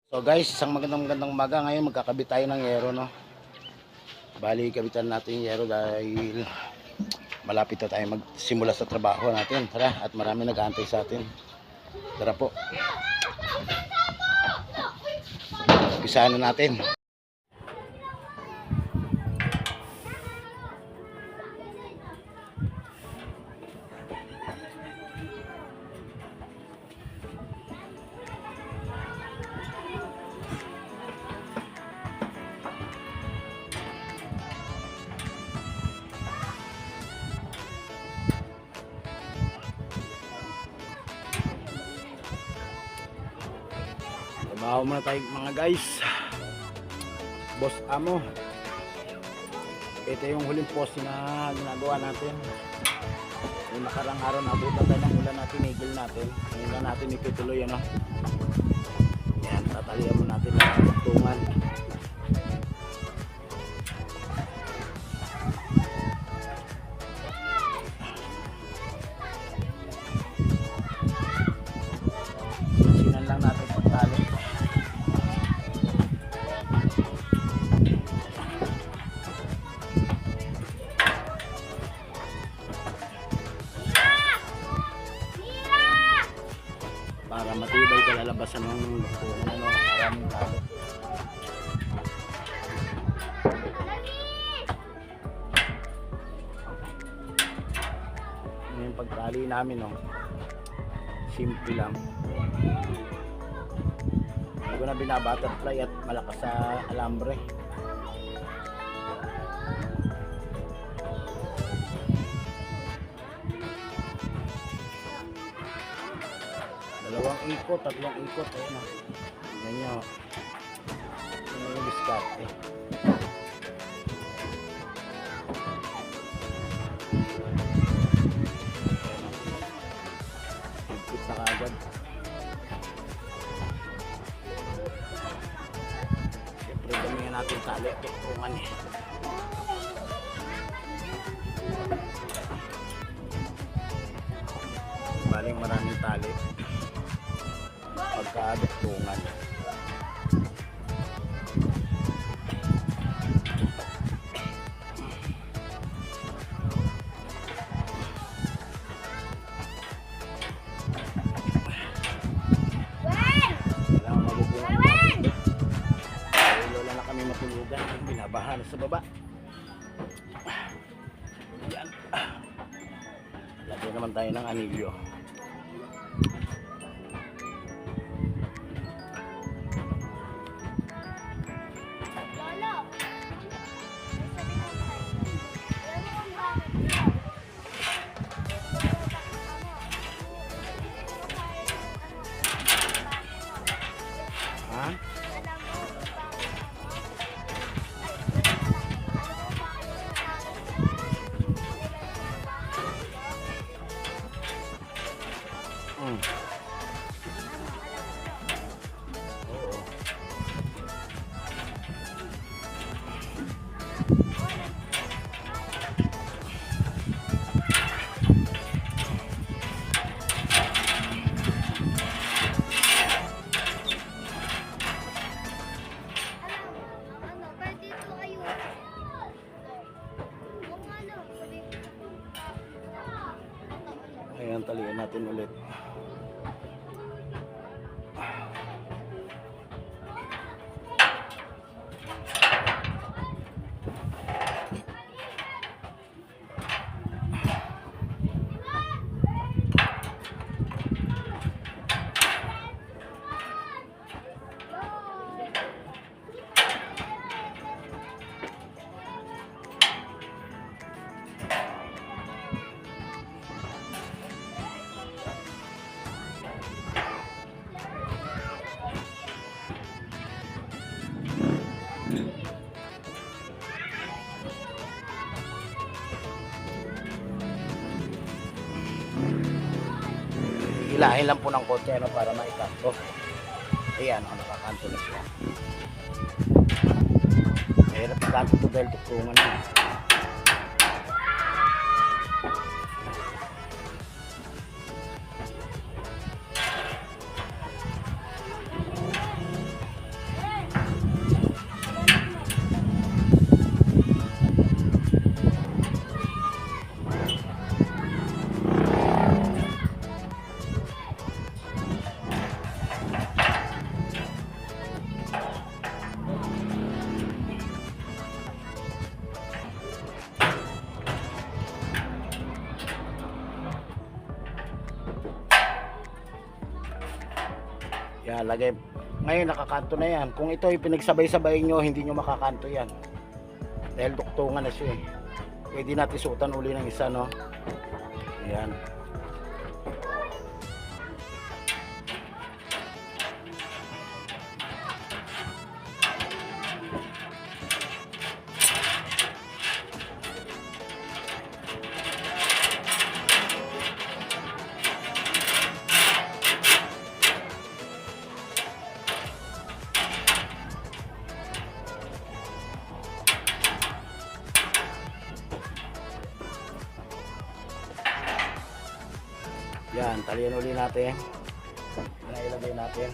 So guys, isang magandang umaga. Ngayon magkakabit tayo ng yero, no. Bali, kabitan natin yung yero dahil malapit na tayo magsimula sa trabaho natin. Tara, at marami nag-aantay sa atin. Tara po. Umpisahan na natin. Trabaho muna tayo mga guys. Boss Amo. Ito yung huling post na ginagawa natin. Yung nakarang araw na abutan tayo ng ulan natin, tinigil natin. Ngayon na natin itutuloy, ano. Yan, tatalian mo natin ang tungan. Sinan lang natin pagtali. Para matibay kalalabasan ng lukuhan, ano, maraming tali. Yung pagtali namin, no, simple lang. Hindi ko na binabutterfly at malakas sa alambre. Dalawang ikot, tatlong ikot, ayun na. Tingnan nyo. Tingnan yung diskarte. Higpit na kaagad. Siyempre damihan natin tali, tuktungan eh. Baling maraming tali pagkaduktungan. Kailangan mabubungan natin. Dahil wala na kami matulugan, binabahan sa baba. Yan. Lagyan naman tayo ng anilyo. Ayan, talian natin ulit. Hilahin lang po ng konti, ano, para maikanto. Ayan, nakakanto na siya. Mahirap ikanto ito dahil tuktungan na. Ilalagay. Ngayon nakakanto na yan. Kung ito ay pinagsabay-sabay nyo, hindi nyo makakanto yan. Dahil duktungan na siya eh. Pwede natin suotan uli ng isa, no? Ayan. Yan, talian uli natin. Ilagay natin.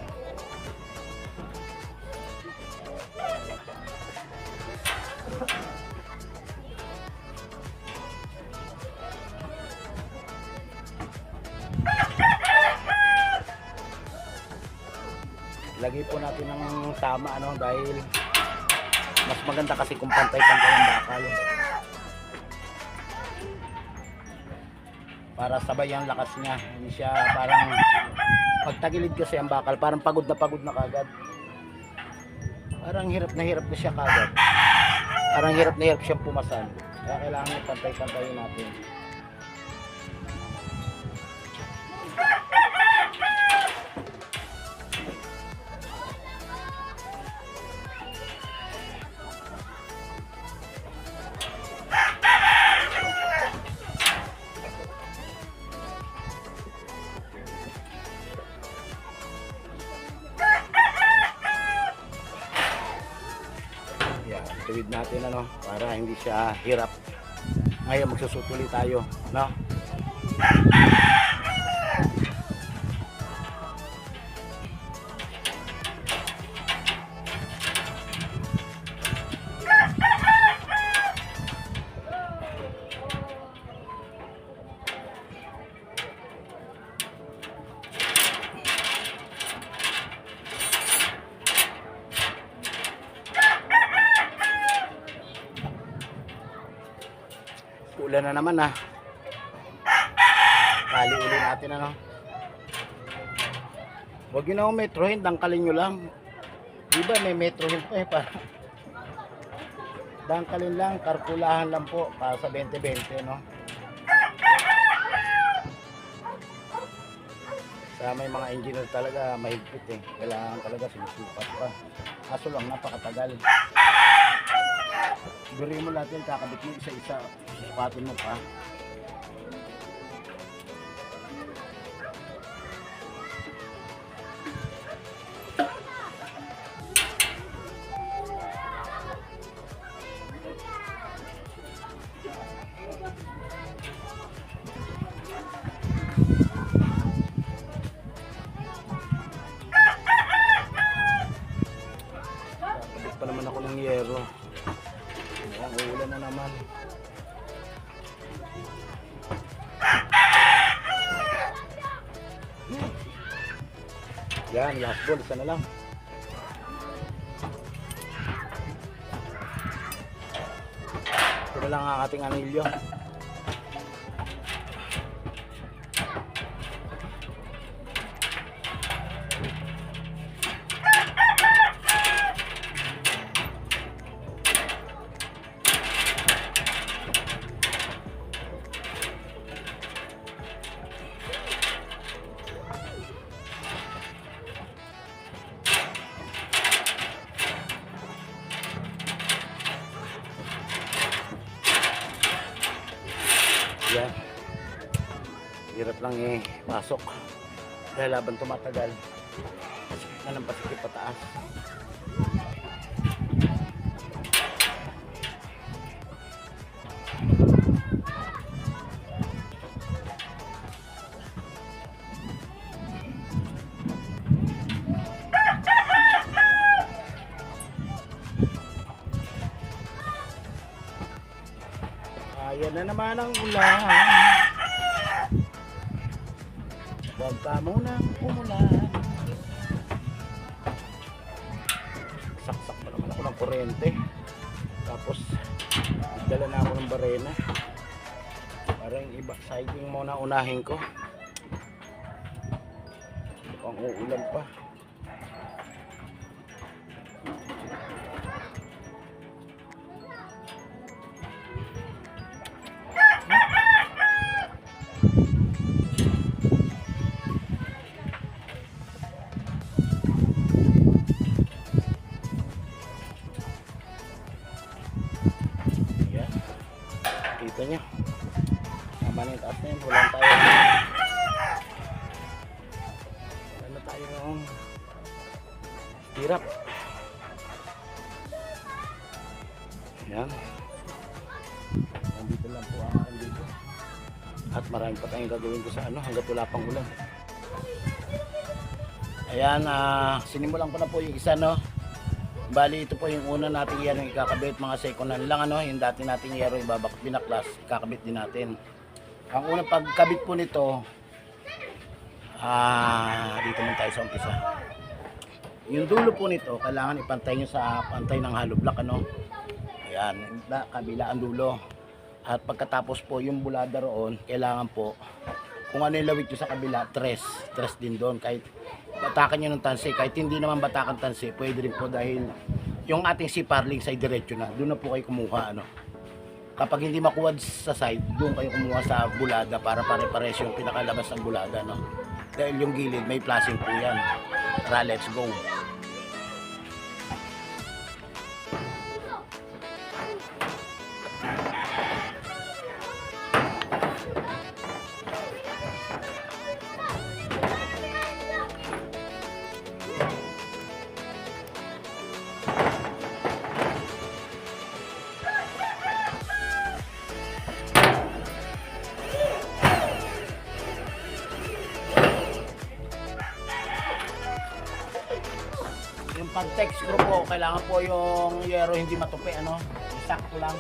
Lagay po natin ng tama, ano, dahil mas maganda kasi kung pantay-pantay ang bakal. Para sabay ang lakas niya, hindi siya parang pagtagilid kasi ang bakal parang pagod na kagad, parang hirap na siya kagad, parang hirap na hirap siyang pumasan, kaya kailangan pantay-pantayin natin. Tuwid natin, ano, para hindi siya hirap. Ngayon magsusutuli tayo, no? Ulan na naman, ah. Tali uli natin, ano. Huwag yun ako metrohin, dangkalin nyo lang. Diba may metrohin pa eh, para dangkalin lang, karkulahan lang po para sa 20-20, no. Sa may mga engineer talaga mahigpit eh, kailangan talaga sinusupat pa, kaso lang napakatagal. Sigurihin mo natin, kakabit mo isa-isa, susukatin mo pa. Kakabit pa naman ako ng yero. Ang ulan na naman. Yan, last ball, isa na lang. Ito na lang ang ating anilyo. Yan. Hirap lang eh, pasok. Dahil laban tumatagal. Pasikip na ng pasikip pataas. Ayan na naman ang ulan. Huwag ka munang umulan. Saksak pa naman ako ng kuryente. Tapos dala na ako ng barena. Para yung iba siding muna unahin ko. Mukhang uulan pa. Yan. Nandito lang po ang aking dito. At marami pa tayong gagawin ko sa ano hanggat wala pang ulan. Ayan, sinimulan ko na po yung isa, no. Bali, ito po yung una nating yan yung ikakabit, mga second hand lang, ano. Yung dati nating yero, binaklas, ikakabit din natin. Ang unang pagkabit po nito, dito muna tayo sa umpisa. Yung dulo po nito, kailangan ipantay nyo sa pantay ng hollow block, ano. Ayan, kabila ang dulo. At pagkatapos po yung bulada roon, kailangan po, kung ano yung lawit nyo sa kabila, tres din doon. Kahit batakan nyo ng tansi, kahit hindi naman batakan tansi, pwede rin po dahil yung ating siparling sa diretso na, doon na po kayo kumuha, ano. Kapag hindi makuha sa side, doon kayo kumuha sa bulada para pare-pares yung pinakalabas ng bulada, no. Dahil yung gilid may flashing po yan. Tara, let's go. Yung pag-text screw po, kailangan po yung yero hindi matupi, ano, sakto lang.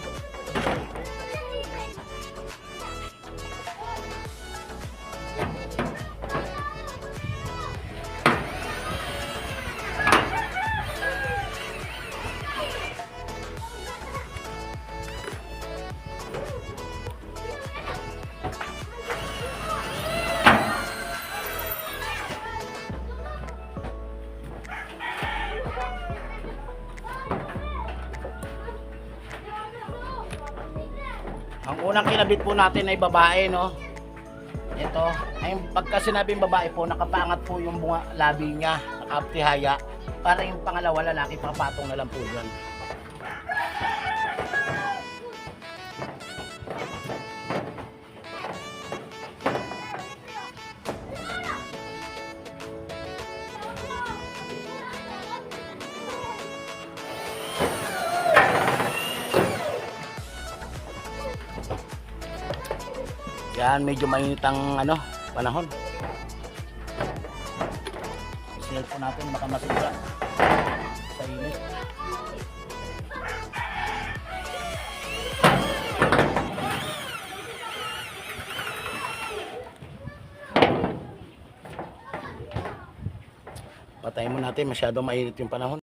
Ang unang kinabit po natin ay babae, no. Ito, ay pagka sinabing babae po, nakapangat po yung bunga labi niya, nakaptihaya. Para yung pangalawa lalaki, pakapatong na lang po dyan. Yan, medyo mainit ang ano, panahon. Seal po natin, baka masira sa init. Patayin mo natin, masyadong mainit yung panahon.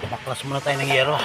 Baklas muna tayo ng yero.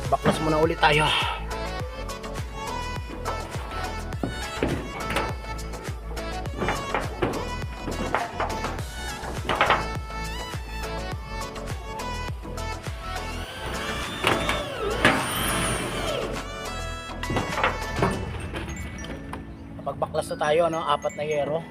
Baklas muna ulit tayo. Kapag baklas na tayo, ano, 4 na yero.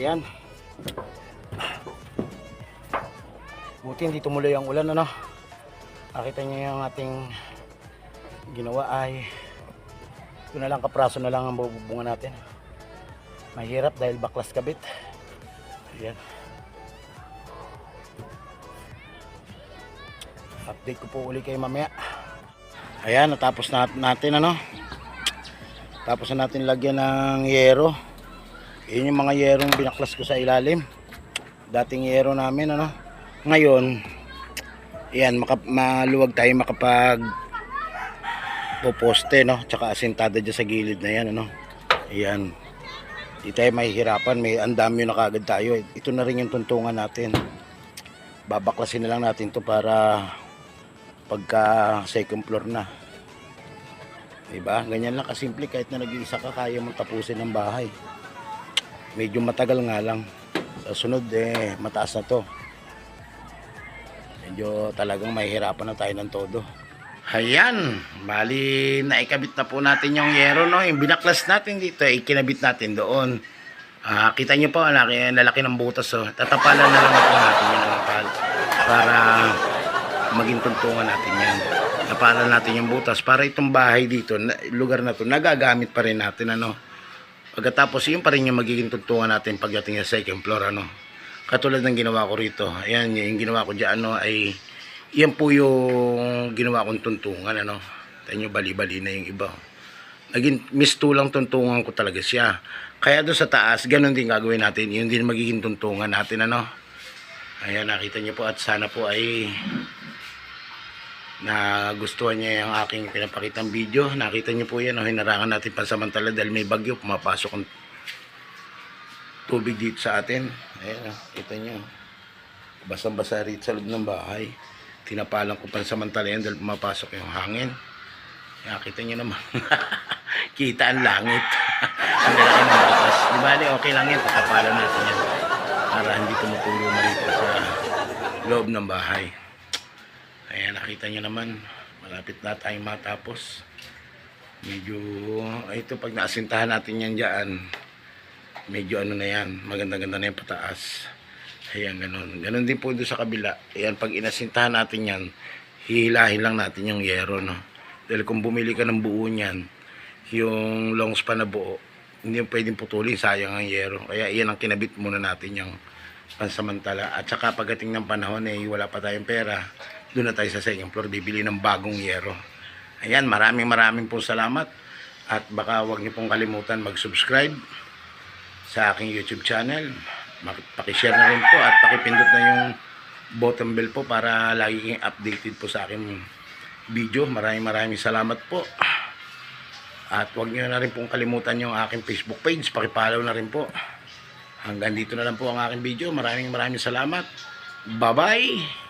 Ayan. Buti hindi tumuloy ang ulan, ano. Nakita niyo yung ating ginawa ay ito na lang, kapraso na lang ang bubungan natin. Mahirap dahil baklas kabit. Ayan. Update ko po uli kayo mamaya. Ayan, natapos na natin, ano. Tapos na natin lagyan ng yero. Yun yung mga yerong binaklas ko sa ilalim. Dating yero namin, ano. Ngayon, ayan, maluwag tayo makapag poposte, no. Tsaka asintada dyan sa gilid na yan, ano. Ayan. Di tayo mahihirapan, may andamyo na kagad tayo. Ito na rin yung tuntungan natin. Babaklasin na lang natin to para pagka second floor na. Diba? Ganyan lang kasimple, kahit na nag-iisa ka, kaya mong tapusin ng bahay. Medyo matagal nga lang. Sa sunod, mataas na to. Medyo talagang mahihirapan na tayo ng todo. Ayan, bali naikabit na po natin yung yero, no? Yung binaklas natin dito, ikinabit natin doon. Kita nyo po, lalaki ng butas, oh. Tatapalan na lang po natin yung nakapal para maging tuntungan natin yan. Tapalan natin yung butas para itong bahay dito, lugar na to, nagagamit pa rin natin, ano. Pagkatapos yun pa rin yung magiging tuntungan natin pagdating sa second floor, ano. Katulad ng ginawa ko rito, ayan, yung ginawa ko dyan, ano, ay yan po yung ginawa kong tuntungan, ano. Tayo nyo, bali-bali na yung iba. Naging mistulang tuntungan ko talaga siya. Kaya doon sa taas, ganun din gagawin natin. Yun din magiging tuntungan natin, ano. Ayan, nakita nyo po at sana po ay nagustuhan niya yung aking pinapakitang video. Nakita nyo po yan, oh, hinarangan natin pansamantala dahil may bagyo, pumapasok ang tubig dito sa atin. Ayan, kita nyo. Basang-basa rito sa loob ng bahay. Tinapalan ko pansamantala yan dahil pumapasok yung hangin. Nakita nyo naman. Kita ang langit. Ang lalaki ng butas. Di bali, okay lang yan. Tatapalan natin yan. Para hindi tumutulo marito sa loob ng bahay. Ayan, nakita nyo naman. Malapit na tayong matapos. Medyo, ito pag naasintahan natin yan dyan, medyo ano na yan. Maganda-ganda na yung pataas. Ayan, ganun. Ganun din po doon sa kabila. Ayan, pag inasintahan natin yan, hihilahin lang natin yung yero, no? Dahil kung bumili ka ng buo niyan, yung long span na buo, hindi yung pwedeng putulin, sayang ang yero. Kaya iyan ang kinabit muna natin yung pansamantala. At saka pagdating ng panahon, wala pa tayong pera, doon na tayo sa second floor, bibili ng bagong yero. Ayan, maraming po salamat. At baka huwag niyo pong kalimutan mag-subscribe sa aking YouTube channel. Pakishare na rin po at pakipindot na yung button bell po para lagi kayong updated po sa aking video. Maraming salamat po. At huwag nyo na rin pong kalimutan yung aking Facebook page. Pakipollow na rin po. Hanggang dito na lang po ang aking video. Maraming salamat. Bye-bye!